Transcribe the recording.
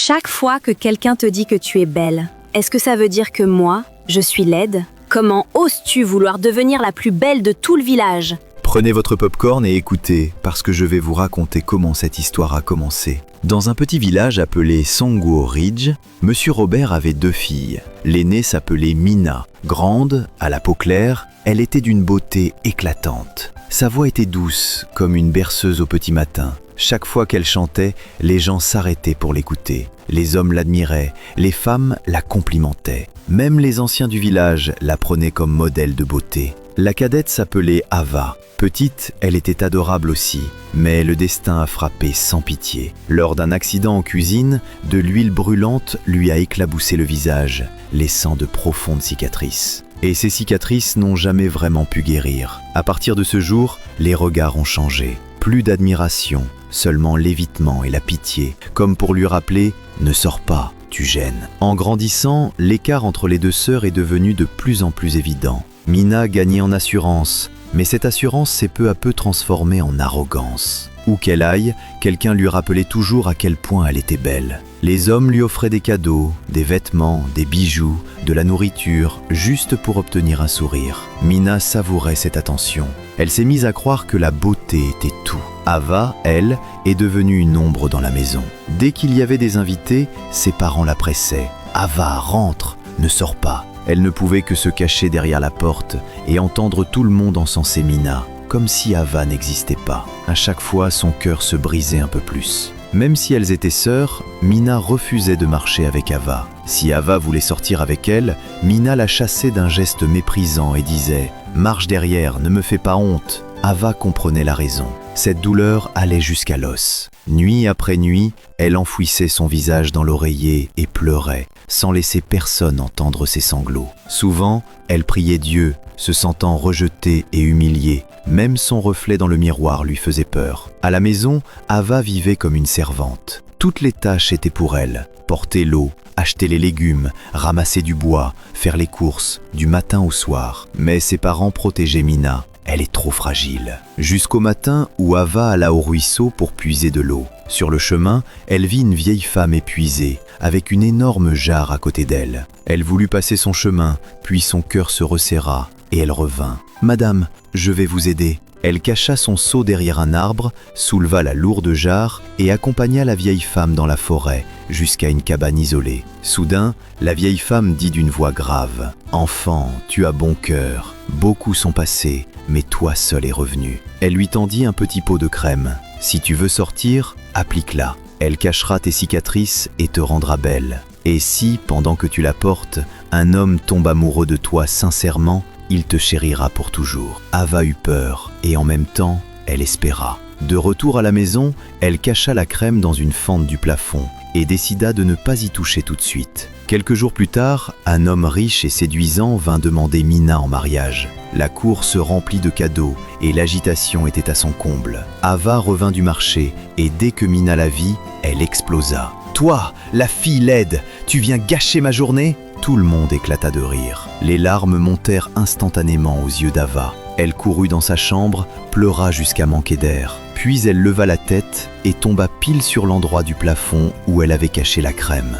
Chaque fois que quelqu'un te dit que tu es belle, est-ce que ça veut dire que moi, je suis laide? Comment oses-tu vouloir devenir la plus belle de tout le village? Prenez votre popcorn et écoutez, parce que je vais vous raconter comment cette histoire a commencé. Dans un petit village appelé Songwo Ridge, Monsieur Robert avait 2 filles. L'aînée s'appelait Mina. Grande, à la peau claire, elle était d'une beauté éclatante. Sa voix était douce, comme une berceuse au petit matin. Chaque fois qu'elle chantait, les gens s'arrêtaient pour l'écouter. Les hommes l'admiraient, les femmes la complimentaient. Même les anciens du village la prenaient comme modèle de beauté. La cadette s'appelait Ava. Petite, elle était adorable aussi, mais le destin a frappé sans pitié. Lors d'un accident en cuisine, de l'huile brûlante lui a éclaboussé le visage, laissant de profondes cicatrices. Et ces cicatrices n'ont jamais vraiment pu guérir. À partir de ce jour, les regards ont changé. Plus d'admiration, seulement l'évitement et la pitié, comme pour lui rappeler « Ne sors pas, tu gênes ». En grandissant, l'écart entre les 2 sœurs est devenu de plus en plus évident. Mina gagnait en assurance, mais cette assurance s'est peu à peu transformée en arrogance. Où qu'elle aille, quelqu'un lui rappelait toujours à quel point elle était belle. Les hommes lui offraient des cadeaux, des vêtements, des bijoux, de la nourriture, juste pour obtenir un sourire. Mina savourait cette attention. Elle s'est mise à croire que la beauté était tout. Ava, elle, est devenue une ombre dans la maison. Dès qu'il y avait des invités, ses parents la pressaient. « Ava, rentre, ne sors pas ». Elle ne pouvait que se cacher derrière la porte et entendre tout le monde encenser Mina, comme si Ava n'existait pas. À chaque fois, son cœur se brisait un peu plus. Même si elles étaient sœurs, Mina refusait de marcher avec Ava. Si Ava voulait sortir avec elle, Mina la chassait d'un geste méprisant et disait « Marche derrière, ne me fais pas honte ». Ava comprenait la raison. Cette douleur allait jusqu'à l'os. Nuit après nuit, elle enfouissait son visage dans l'oreiller et pleurait, sans laisser personne entendre ses sanglots. Souvent, elle priait Dieu, se sentant rejetée et humiliée. Même son reflet dans le miroir lui faisait peur. À la maison, Ava vivait comme une servante. Toutes les tâches étaient pour elle. Porter l'eau, acheter les légumes, ramasser du bois, faire les courses, du matin au soir. Mais ses parents protégeaient Mina. Elle est trop fragile. Jusqu'au matin où Ava alla au ruisseau pour puiser de l'eau. Sur le chemin, elle vit une vieille femme épuisée, avec une énorme jarre à côté d'elle. Elle voulut passer son chemin, puis son cœur se resserra et elle revint. « Madame, je vais vous aider ». Elle cacha son seau derrière un arbre, souleva la lourde jarre et accompagna la vieille femme dans la forêt, jusqu'à une cabane isolée. Soudain, la vieille femme dit d'une voix grave « Enfant, tu as bon cœur. Beaucoup sont passés, mais toi seul es revenu. » Elle lui tendit un petit pot de crème. « Si tu veux sortir, applique-la. Elle cachera tes cicatrices et te rendra belle. Et si, pendant que tu la portes, un homme tombe amoureux de toi sincèrement, il te chérira pour toujours. » Ava eut peur, et en même temps, elle espéra. De retour à la maison, elle cacha la crème dans une fente du plafond et décida de ne pas y toucher tout de suite. Quelques jours plus tard, un homme riche et séduisant vint demander Mina en mariage. La cour se remplit de cadeaux et l'agitation était à son comble. Ava revint du marché et dès que Mina la vit, elle explosa. « Toi, la fille laide, tu viens gâcher ma journée ?» Tout le monde éclata de rire. Les larmes montèrent instantanément aux yeux d'Ava. Elle courut dans sa chambre, pleura jusqu'à manquer d'air. Puis elle leva la tête et tomba pile sur l'endroit du plafond où elle avait caché la crème.